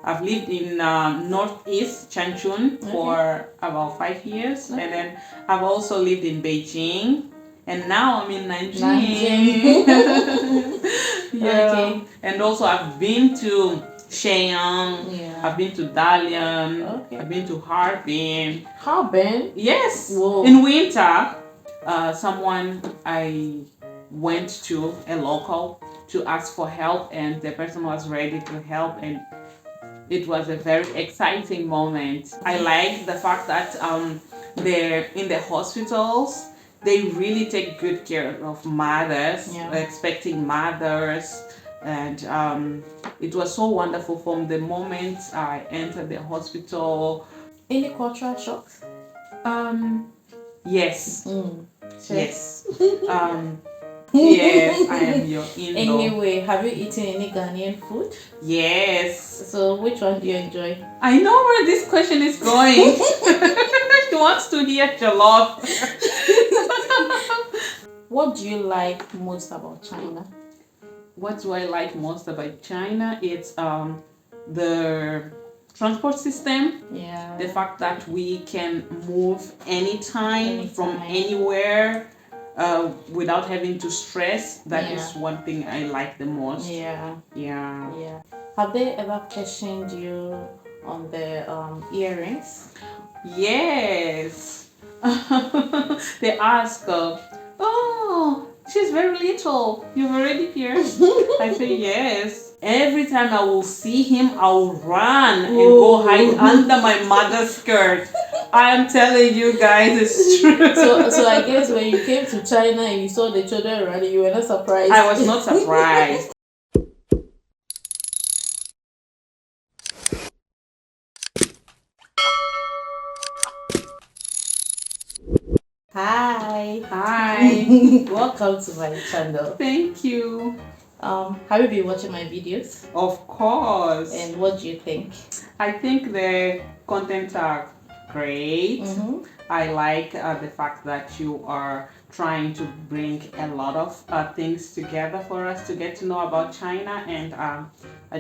I've lived in northeast Changchun for about 5 years, and then I've also lived in Beijing, and now I'm in Nanjing. Yeah, and also I've been to Shenyang. Yeah. I've been to Dalian. I've been to Harbin. Harbin? Yes. Whoa. In winter, someone I went to, a local, to ask for help, and the person was ready to help, and it was a very exciting moment. I like the fact that they're in the hospitals. They really take good care of mothers, expecting mothers, and it was so wonderful from the moment I entered the hospital. Any cultural shocks? Yes. Sure. Yes. Yes, I am your in-law. Anyway, have you eaten any Ghanaian food? Yes. So which one do you enjoy? I know where this question is going. She wants to hear jollof. What do you like most about China? What do I like most about China? It's the transport system. Yeah. The fact that we can move anytime. From anywhere without having to stress. That is one thing I like the most. Yeah. Yeah. Have they ever questioned you on the earrings? Yes. They ask, oh, she's very little. You've already pierced. I say yes. Every time I will see him, I'll run and go hide under my mother's skirt. I am telling you guys, it's true. So I guess when you came to China and you saw the children running, you were not surprised. I was not surprised. Hi. Welcome to my channel. Thank you. Have you been watching my videos? Of course. And what do you think? I think the content are great. I like the fact that you are trying to bring a lot of things together for us to get to know about China, and I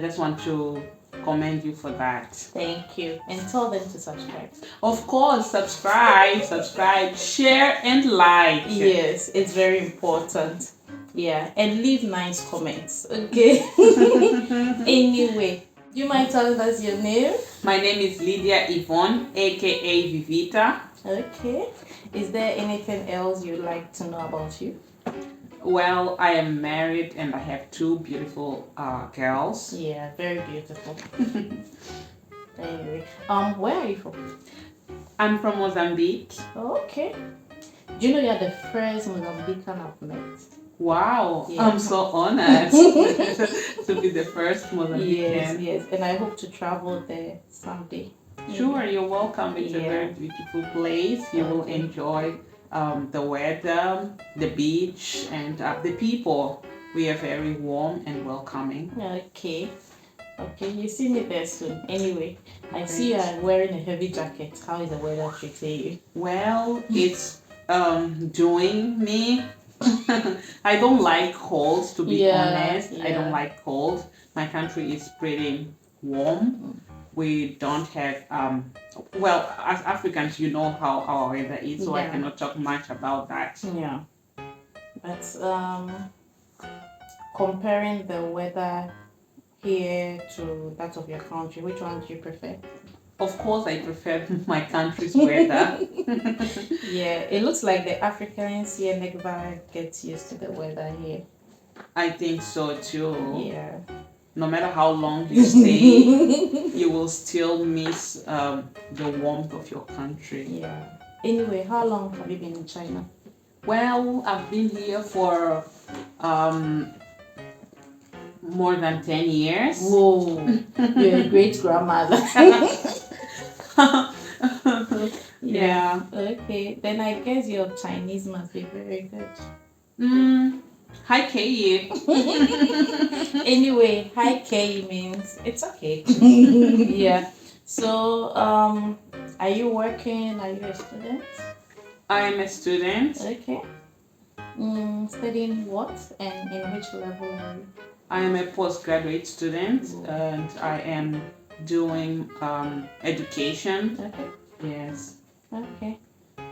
just want to commend you for that. Thank you. And tell them to subscribe. Of course, subscribe, share, and like. Yes, it's very important. Yeah, and leave nice comments. Okay. Anyway, do you mind telling us your name? My name is Lydia Yvonne, aka Vivita. Okay. Is there anything else you'd like to know about you? Well, I am married and I have 2 beautiful girls. Yeah, very beautiful. Anyway, where are you from? I'm from Mozambique. Okay. Do you know you're the first Mozambican I've met? Wow, yeah. I'm so honored to be the first Mozambican. Yes, and I hope to travel there someday. Sure, you're welcome. It's a very beautiful place. You will enjoy the weather, the beach, and the people. We are very warm and welcoming. Okay, you see me there soon. Anyway, I see you are wearing a heavy jacket. How is the weather treating you? Well, it's doing me. I don't like cold, to be honest. I don't like cold. My country is pretty warm. We don't have well, as Africans, you know how our weather is, so I cannot talk much about that. Yeah, but comparing the weather here to that of your country, which one do you prefer? Of course, I prefer my country's weather. Yeah, it looks like the Africans here never get used to the weather here. I think so too. Yeah. No matter how long you stay, you will still miss the warmth of your country. Yeah. Anyway, how long have you been in China? Well, I've been here for more than 10 years. Whoa, you're a great grandmother. Yeah. Okay, then I guess your Chinese must be very good. Hi Kei. Anyway, hi Kei means it's okay. Yeah. So, are you working? Are you a student? I am a student. Okay. Studying what and in which level are you? I am a postgraduate student and I am doing education. Okay. Yes. Okay.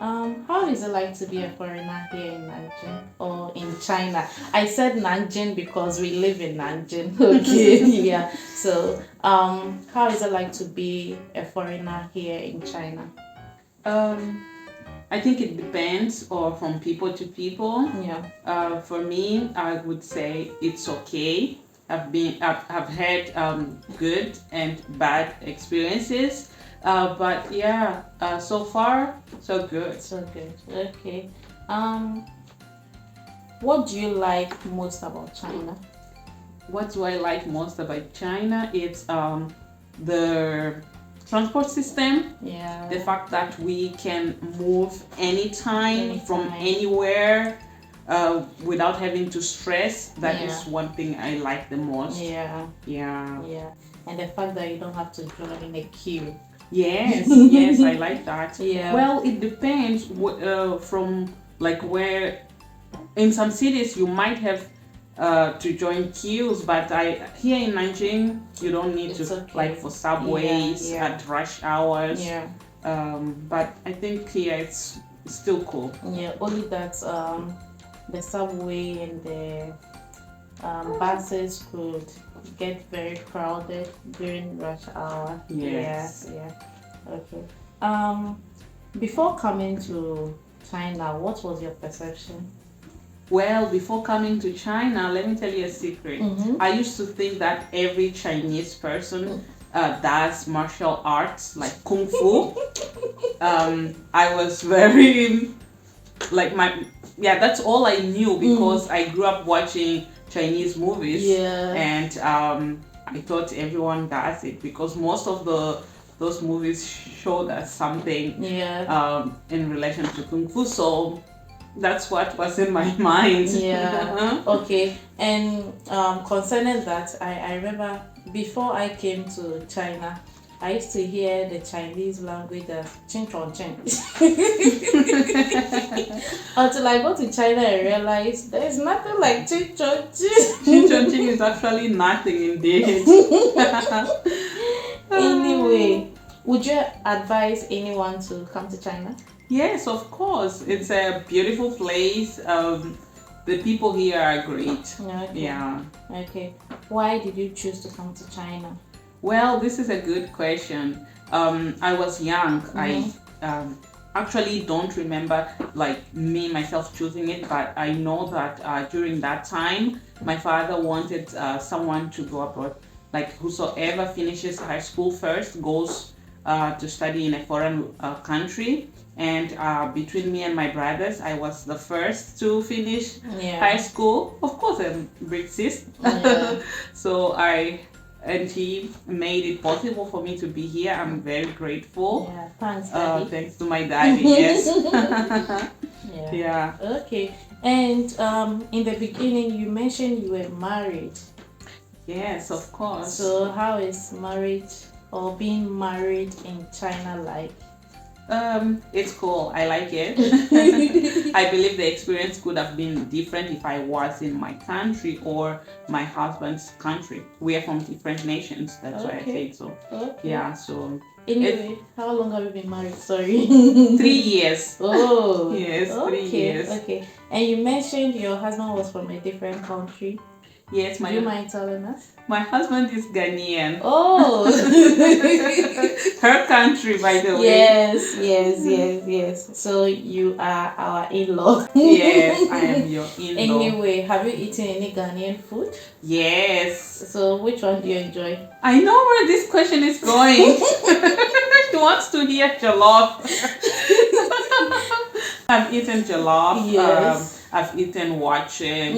How is it like to be a foreigner here in Nanjing or in China? I said Nanjing because we live in Nanjing. Okay, yeah. So, how is it like to be a foreigner here in China? Um, I think it depends, or from people to people. Yeah. For me, I would say it's okay. I've had good and bad experiences, but yeah, so far so good. So good. Okay. Um, what do you like most about China? What do I like most about China? It's the transport system. Yeah. The fact that we can move anytime from Anytime. anywhere without having to stress. That is Yeah. one thing I like the most. Yeah. Yeah. Yeah. And the fact that you don't have to join in a queue. Yes, yes, I like that. Yeah. Well, it depends from like where. In some cities, you might have to join queues, but here in Nanjing, you don't need It's to, okay. like for subways Yeah. at rush hours. Yeah. But I think here it's still cool. Yeah. Only that the subway and the buses could get very crowded during rush hour. Yes. Yeah. Yeah. Okay. Before coming to China, what was your perception? Well, before coming to China, let me tell you a secret. I used to think that every Chinese person does martial arts like kung fu. I was very like that's all I knew because I grew up watching Chinese movies. Yeah. And I thought everyone does it because most of those movies showed us something Yeah. in relation to kung fu. So that's what was in my mind. Yeah. Okay. And concerning that, I remember before I came to China, I used to hear the Chinese language as ching chong ching. Until I go to China and realize there is nothing like ching chong ching. Ching chong ching is actually nothing indeed. Anyway, would you advise anyone to come to China? Yes, of course. It's a beautiful place. The people here are great. Okay. Yeah. Okay. Why did you choose to come to China? Well, this is a good question. I was young. I actually don't remember like me myself choosing it, but I know that during that time, my father wanted someone to go abroad. Like whosoever finishes high school first goes to study in a foreign country. And between me and my brothers, I was the first to finish high school. Of course, I'm big sis. Yeah. So and he made it possible for me to be here. I'm very grateful. Yeah. Thanks, Daddy. Thanks to my daddy, yes. Yeah. Yeah. Okay. And in the beginning, you mentioned you were married. Yes, of course. So how is marriage or being married in China like? It's cool. I like it. I believe the experience could have been different if I was in my country or my husband's country. We are from different nations. That's why I say so. Okay. Yeah. So Anyway, how long have you been married? Sorry. 3 years. Oh. Yes, Okay. 3 years. Okay. And you mentioned your husband was from a different country. Yes, Do you mind telling us? my husband is Ghanaian. Oh. Her country, by the way. Yes. So you are our in-law. Yes, I am your in-law. Anyway, have you eaten any Ghanaian food? Yes. So which one do you enjoy? I know where this question is going. She wants to hear jollof. I've eaten jollof. Yes. I've eaten wache.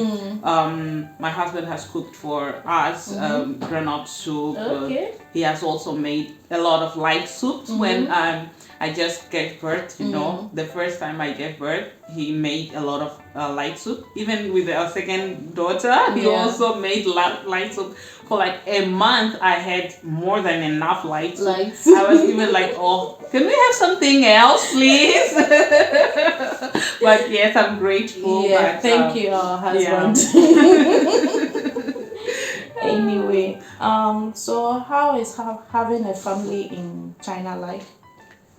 My husband has cooked for us granite soup. Okay. He has also made a lot of light soups when I just gave birth. You know, the first time I gave birth, he made a lot of light soup. Even with our second daughter, he also made light soup. For like a month, I had more than enough light soup. I was even like, oh, can we have something else, please? But yes, I'm grateful. Yeah, but, thank you, our husband. Anyway, so how is having a family in China like?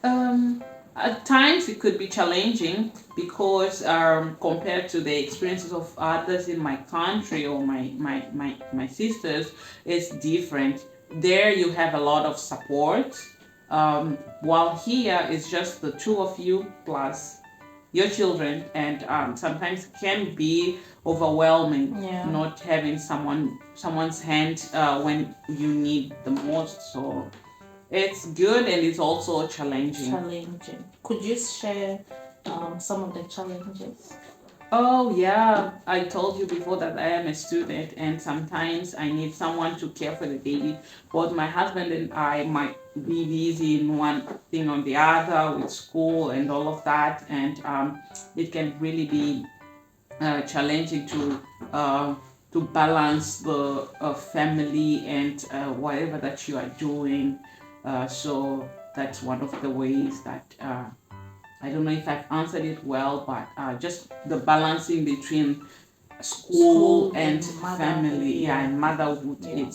Um, at times it could be challenging because compared to the experiences of others in my country or my sisters, it's different. There you have a lot of support, while here it's just the two of you plus your children, and sometimes can be overwhelming Yeah. not having someone's hand when you need the most. So it's good and it's also challenging. Challenging. Could you share some of the challenges? Oh, yeah. I told you before that I am a student and sometimes I need someone to care for the baby. Both my husband and I might be busy in one thing or the other with school and all of that. And it can really be challenging to balance the family and whatever that you are doing. So that's one of the ways that I don't know if I've answered it well, but just the balancing between school and family, yeah, and motherhood, Yeah.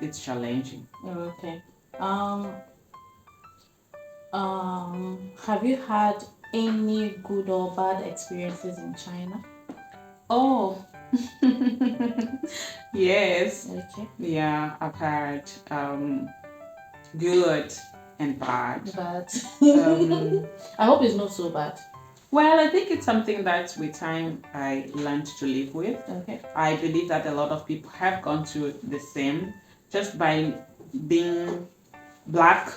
it's challenging. Okay. Have you had any good or bad experiences in China? Oh, yes, Okay. yeah, I've had good and bad. Bad. Um, I hope it's not so bad. well, I think it's something that with time I learned to live with. Okay. I believe that a lot of people have gone through the same just by being black.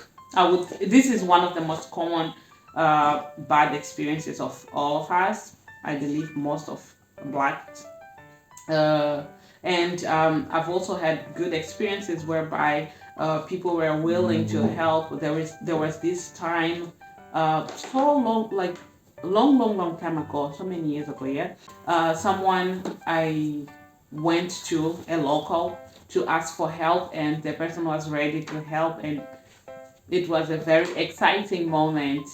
This is one of the most common bad experiences of all of us. I believe most of black, uh, and I've also had good experiences whereby people were willing to help. There was this time, so long, like long time ago, so many years ago. Yeah, someone I went to a local to ask for help, and the person was ready to help, and it was a very exciting moment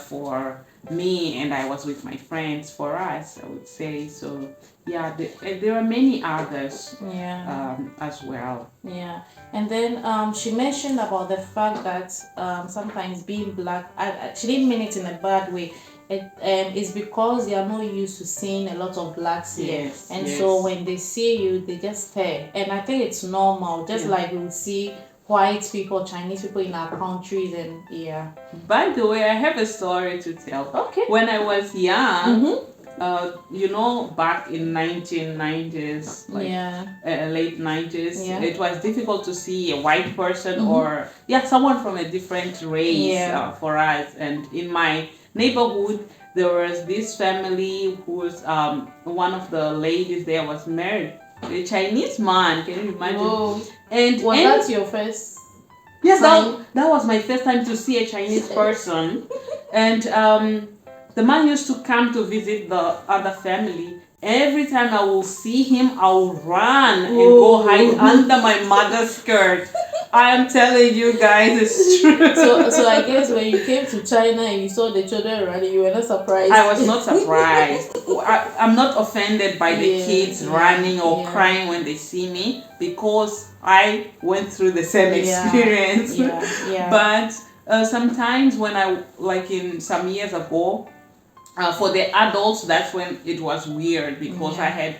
for me, and I was with my friends, for us, I would say. So yeah, and there are many others Yeah. as well. Yeah. And then she mentioned about the fact that sometimes being black, she didn't mean it in a bad way. It is because they are not used to seeing a lot of blacks here. Yes, And yes. so when they see you, they just stare. And I think it's normal, just Yeah. like we would see white people, Chinese people in our countries, and yeah. By the way, I have a story to tell. Okay. When I was young, Mm-hmm. back in 1990s, like Yeah. late 90s, Yeah. it was difficult to see a white person Mhm. or someone from a different race Yeah. for us. And in my neighborhood, there was this family who's one of the ladies there was married to a Chinese man. Can you imagine? Whoa. And Was that your first? yes, sign? that was my first time to see a Chinese person. And the man used to come to visit the other family. Every time I will see him, I will run and go hide under my mother's skirt. I am telling you guys, it's true. So I guess when you came to China and you saw the children running, you were not surprised. I was not surprised. I'm not offended by the kids running or crying when they see me because I went through the same experience. Yeah. But sometimes when I, like in some years ago, for the adults, that's when it was weird because I had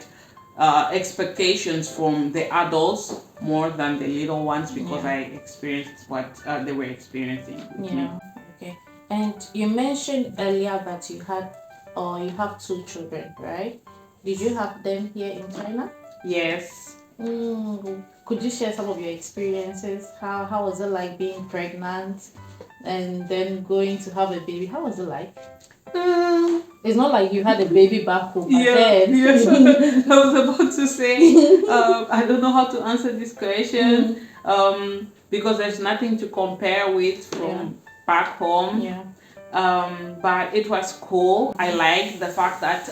expectations from the adults more than the little ones because I experienced what they were experiencing. Yeah. Okay. And you mentioned earlier that you have 2 children, right? Did you have them here in China? Yes. Could you share some of your experiences? How was it like being pregnant and then going to have a baby? How was it like? It's not like you had a baby back home. Yes. I was about to say, I don't know how to answer this question because there's nothing to compare with from back home. Yeah. But it was cool. I like the fact that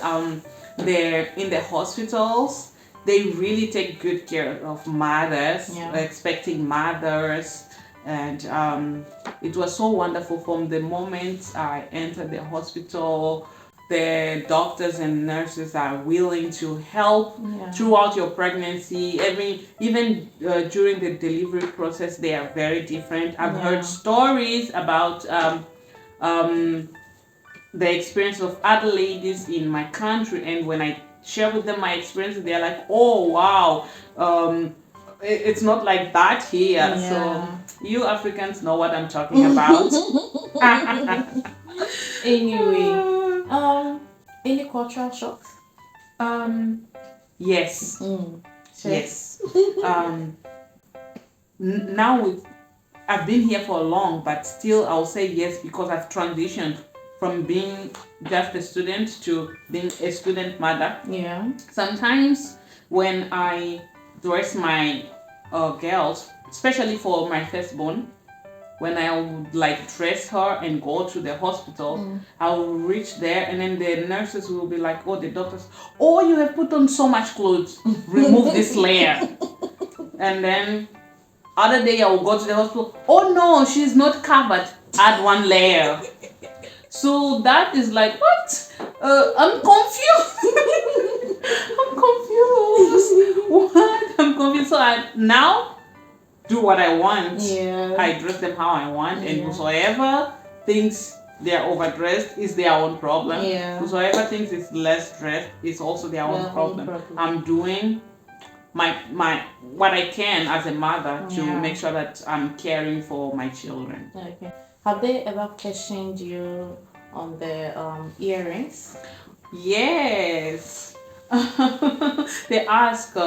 they're in the hospitals. They really take good care of mothers, expecting mothers. And it was so wonderful from the moment I entered the hospital. the doctors and nurses are willing to help Yeah. throughout your pregnancy. Even during the delivery process, they are very different. I've Yeah. heard stories about the experience of other ladies in my country, and when I share with them my experience, they're like, "Oh wow, it's not like that here." Yeah. So you Africans know what I'm talking about. Anyway, any cultural shocks? Yes, Sure. yes. Now I've been here for long, but still I'll say yes because I've transitioned from being just a student to being a student mother. Yeah. Sometimes when I dress my girls, especially for my firstborn, when I would like dress her and go to the hospital, I will reach there and then the nurses will be like, "Oh, the doctors, oh, you have put on so much clothes, remove this layer." And then other day I will go to the hospital, "Oh no, she's not covered, add one layer." So that is like, what? I'm confused. I'm confused. What? I'm confused. So I now do what I want. Yeah. I dress them how I want, and Yeah. whosoever thinks they are overdressed is their own problem. Yeah. Whosoever thinks it's less dressed is also their own problem. I'm doing my what I can as a mother to make sure that I'm caring for my children. Okay. Have they ever questioned you on the earrings? Yes. They ask,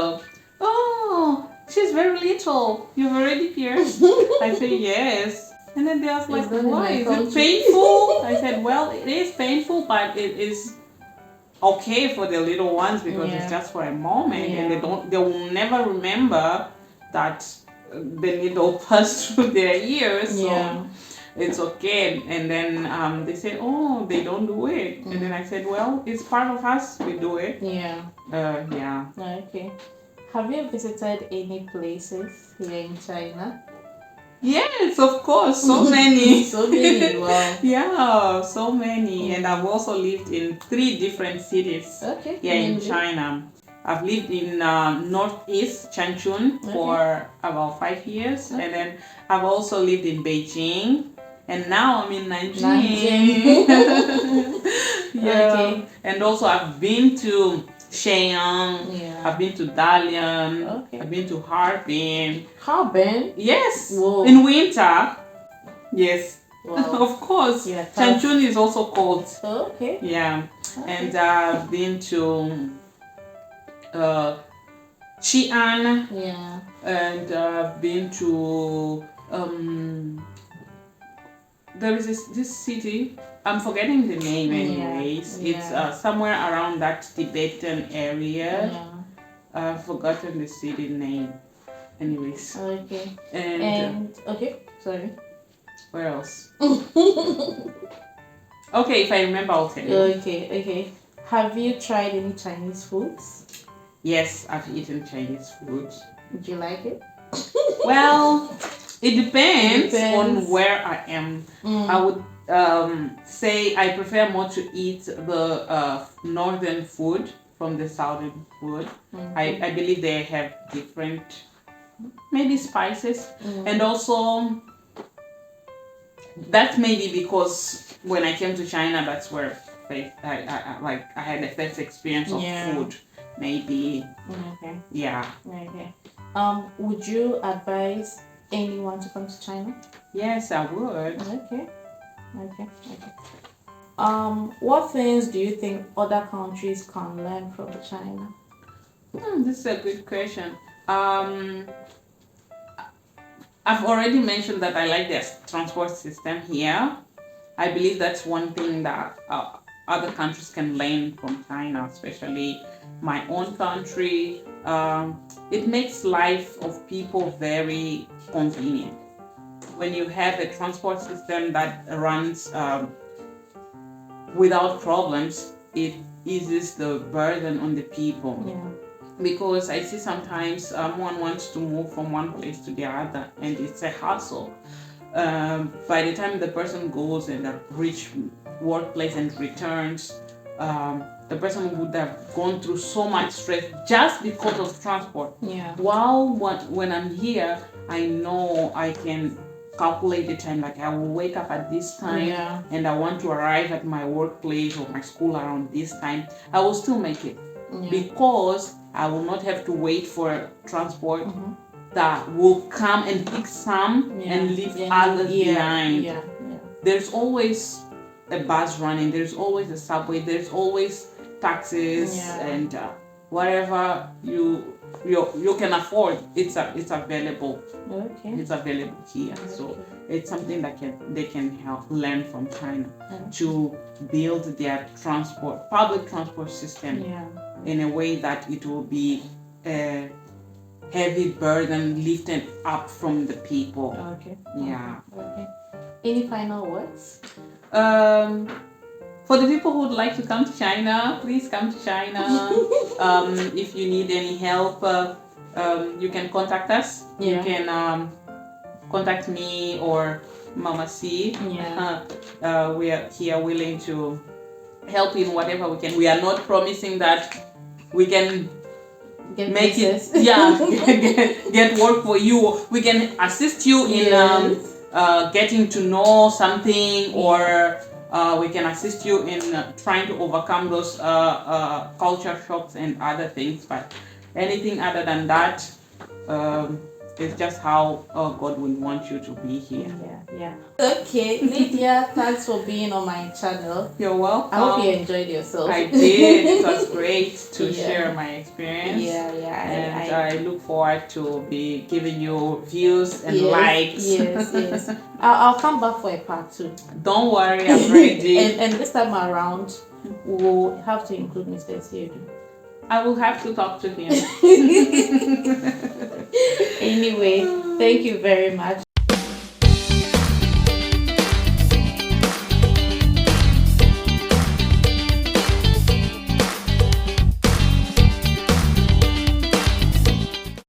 "Oh, she's very little. You've already pierced?" I say yes. And then they ask like, "Why? Is it painful?" I said, "Well, it is painful, but it is okay for the little ones because it's just for a moment, and they will never remember that the needle passed through their ears." So it's okay. And then they say, "Oh, they don't do it." And then I said, "Well, it's part of us. We do it." Yeah. Yeah. Okay. Have you visited any places here in China? Yes, of course. So many. So many. Wow. Yeah, so many. And I've also lived in 3 different cities here in China. I've lived in northeast Changchun for about 5 years, and then I've also lived in Beijing, and now I'm in Nanjing. Yeah. And also I've been to Shenyang. I've been to Dalian. I've been to Harbin. Harbin? Yes. Whoa. In winter. Yes. Wow. Of course. Changchun is also cold. Okay. Yeah. And I've been to Xi'an. Yeah. And I've been to there is this city. I'm forgetting the name anyways. It's somewhere around that Tibetan area. I've forgotten the city name. Anyways. Okay. And okay, sorry. Where else? Okay, if I remember, I'll tell you. Okay. Have you tried any Chinese foods? Yes, I've eaten Chinese food. Did you like it? Well, it depends on where I am. I would say I prefer more to eat the northern food from the southern food. I believe they have different maybe spices, and also that may be because when I came to China, that's where I had the first experience of food. Maybe. Okay. Yeah. Okay. Would you advise anyone to come to China? Yes, I would. Okay. What things do you think other countries can learn from China? This is a good question. I've already mentioned that I like their transport system here. I believe that's one thing that other countries can learn from China, especially my own country. It makes life of people very convenient. When you have a transport system that runs without problems, it eases the burden on the people. Because I see sometimes one wants to move from one place to the other, and it's a hassle. By the time the person goes and reach workplace and returns, the person would have gone through so much stress just because of transport. Yeah. While when I'm here, I know I can calculate the time. Like I will wake up at this time, Yeah. and I want to arrive at my workplace or my school around this time. I will still make it Yeah. because I will not have to wait for transport Mhm. that will come and pick some Yeah. and leave Yeah. others behind. Yeah. There's always a bus running, there's always a subway, there's always taxis, Yeah. and whatever you can afford, it's available. Okay. It's available here. So it's something that they can help learn from China to build their public transport system Yeah. in a way that it will be a heavy burden lifted up from the people. Okay. Yeah. Okay. Any final words? For the people who would like to come to China, please come to China. If you need any help, you can contact us. Yeah. You can contact me or Mama C. Yeah. We are here willing to help in whatever we can. We are not promising that we can Get make business. it, yeah, get work for you. We can assist you in getting to know something, or we can assist you in trying to overcome those culture shocks and other things. But anything other than that, it's just how God will want you to be here. Yeah. Okay, Lydia, thanks for being on my channel. You're welcome. I hope you enjoyed yourself. I did. It was great to Yeah. share my experience. Yeah. And I look forward to be giving you views and Yes, likes. Yes. I'll come back for a part 2. Don't worry, I'm ready. and this time around, we'll have to include Mr. Siedu. I will have to talk to him. Anyway, thank you very much.